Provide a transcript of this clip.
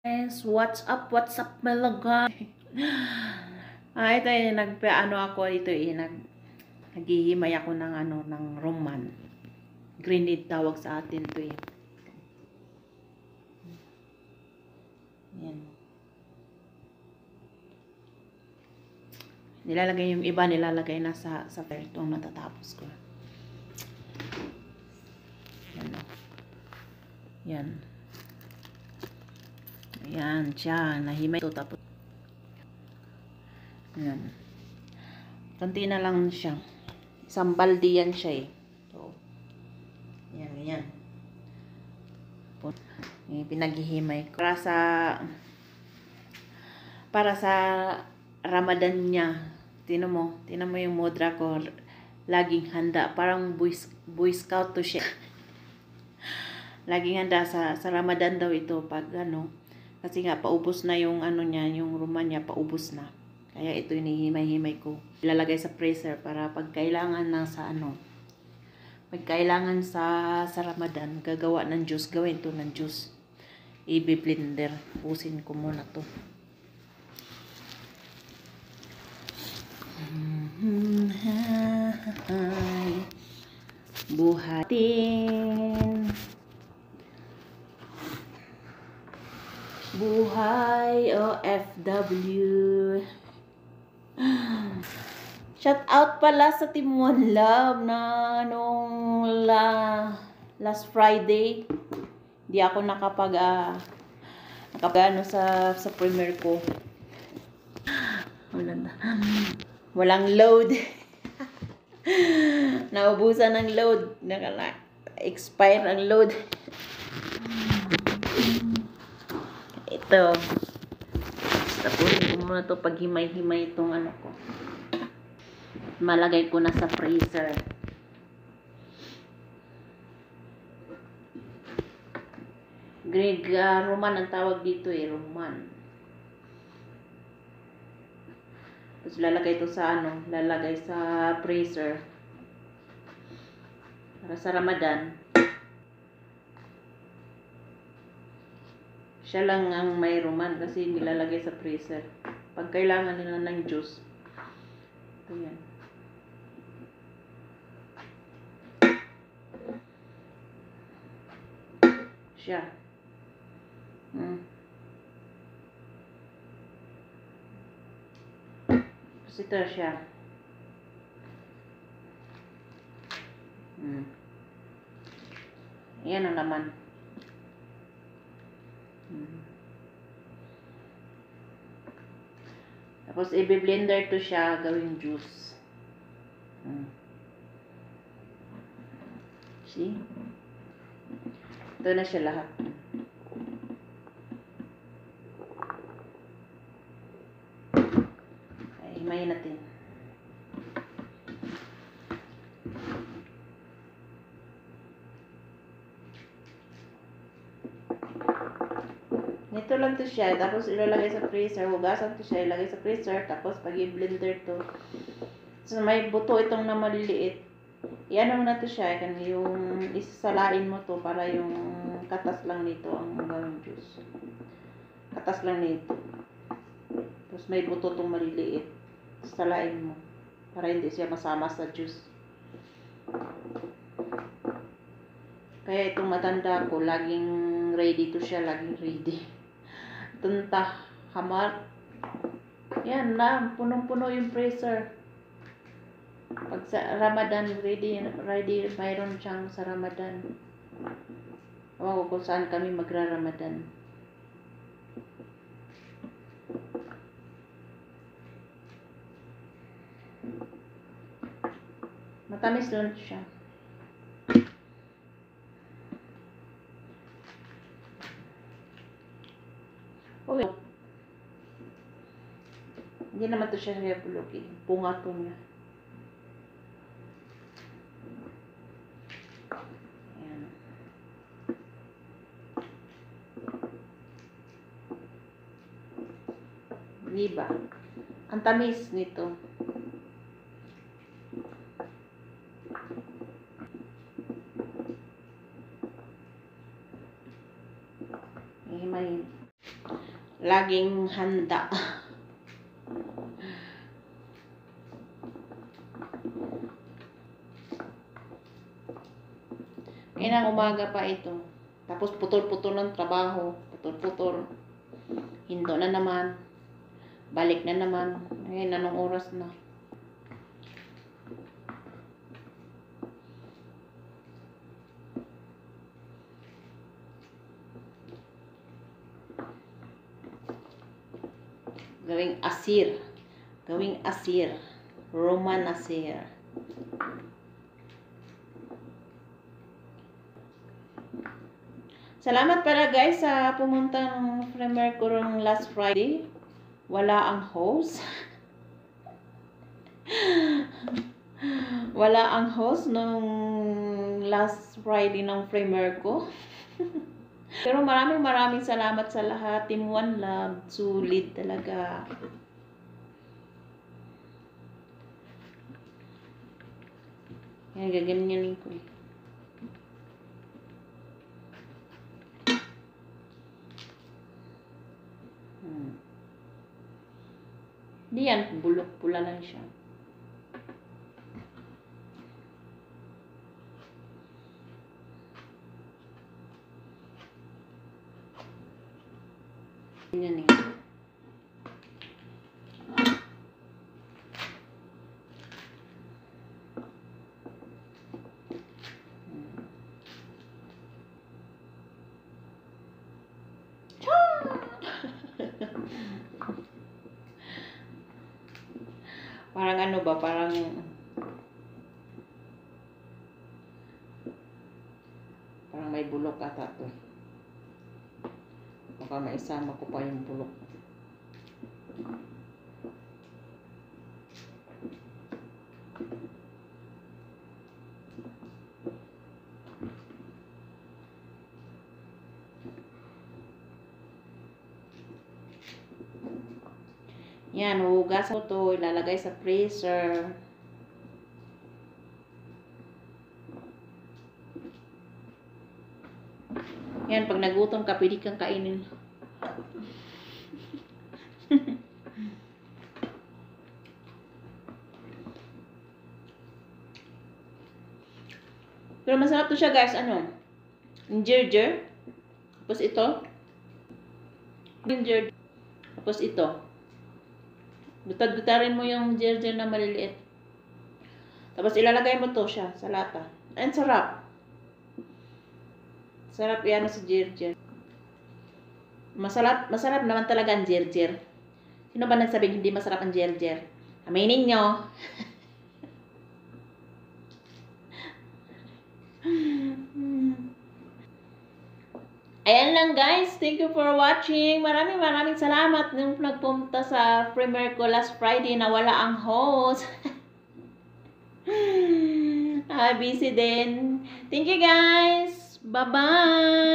Yes, what's up? What's up, malaga? Ito nagpaano ako ito naghihimay ako ng ng roman. Grenade tawag sa atin to Yan. Nilalagay yung iba nilalagay na sa fire itong natatapos ko. Yan. Yan. Ayan siya, nahimay ito tapos. Ayan. Konti na lang siya. Isang balde yan siya So, ayan, ayan. Pinaghihimay ko. Para sa Ramadan niya. Tinan mo yung mudra ko. Laging handa. Parang boy scout to siya. Laging handa sa Ramadan daw ito pag kasi nga paubos na yung niya, yung roman niya paubos na. Kaya ito hinihimay-himay ko. Ilalagay sa freezer para pag kailangan pag kailangan sa Ramadan, gagawa ng juice, gawin to ng juice. I-blender. Pusin ko muna to. Buhatin. Buhay OFW. Shout out pala sa Team One Love na nung last Friday. Di ako nakapag sa premiere ko. Walang load. Naubusan ng load. Expire ang load. Ito. Tapusin ko muna to pag himay-himay itong ko. Malagay ko na sa freezer. Roman ang tawag dito roman. Tapos lalagay ito sa lalagay sa freezer. Para sa Ramadan. Siya lang ang may roman kasi nilalagay sa freezer. Pag kailangan nila ng juice. Ito yan. Siya. Tapos ito siya. Yan ang laman. Tapos i-blender to siya gawing juice. See? Ito na siya lahat. Ay, himayin natin. Ito lang to siya, tapos ilalagay sa freezer, hugasan to siya, ilagay sa freezer, tapos pag i-blender to, so may buto itong na maliliit, yan mo na to siya, yung isasalain mo to para yung katas lang nito ang gawing juice. Katas lang nito. Tapos may buto itong maliliit, salain mo, para hindi siya masama sa juice. Kaya itong matanda ko, laging ready to siya, laging ready. Tunta, hamar. Yan na, punong-puno yung freezer. Pag sa Ramadan, ready, mayroon siyang sa Ramadan. Ewan ko kung saan kami magra-Ramadan. Matamis doon siya. Hindi naman to siya bulugin. Punga to niya. Ayan. Diba? Ang tamis nito. Himayin. laging handa. Inang umaga pa ito. Tapos putol-putol ng trabaho. Putol-putol. Hindo na naman. Balik na naman. Ngayon, anong oras na? Gawing asir. Gawing asir. Roman asir. Salamat pala guys sa pumunta ng premiere ko last Friday. Wala ang host. Wala ang host nung last Friday ng premiere ko. Pero maraming salamat sa lahat. Team One Love. Sulit talaga. Yan, gaganyanin ko eh. Hindi yan, bulok, pula lang siya. Yan eh. Parang ano ba, parang may bulok ata to. Baka maisama ko pa yung bulok. Yan, hugasan ko to, ilalagay sa freezer. Yan, pag nagutom ka, pwede kang kainin. Pero masarap to siya guys, ano? Ginger. Tapos ito. Ginger. Tapos ito. Gutad-gutarin mo yung ginger na maliliit. Tapos ilalagay mo to siya sa lata. And sarap. Sarap yan sa ginger. Masarap naman talaga ang ginger. Sino ba nagsabing hindi masarap ang ginger? Aminin nyo. Ayan lang guys. Thank you for watching. Maraming salamat nung nagpunta sa premiere ko last Friday na wala ang host. Busy din. Thank you guys. Bye-bye.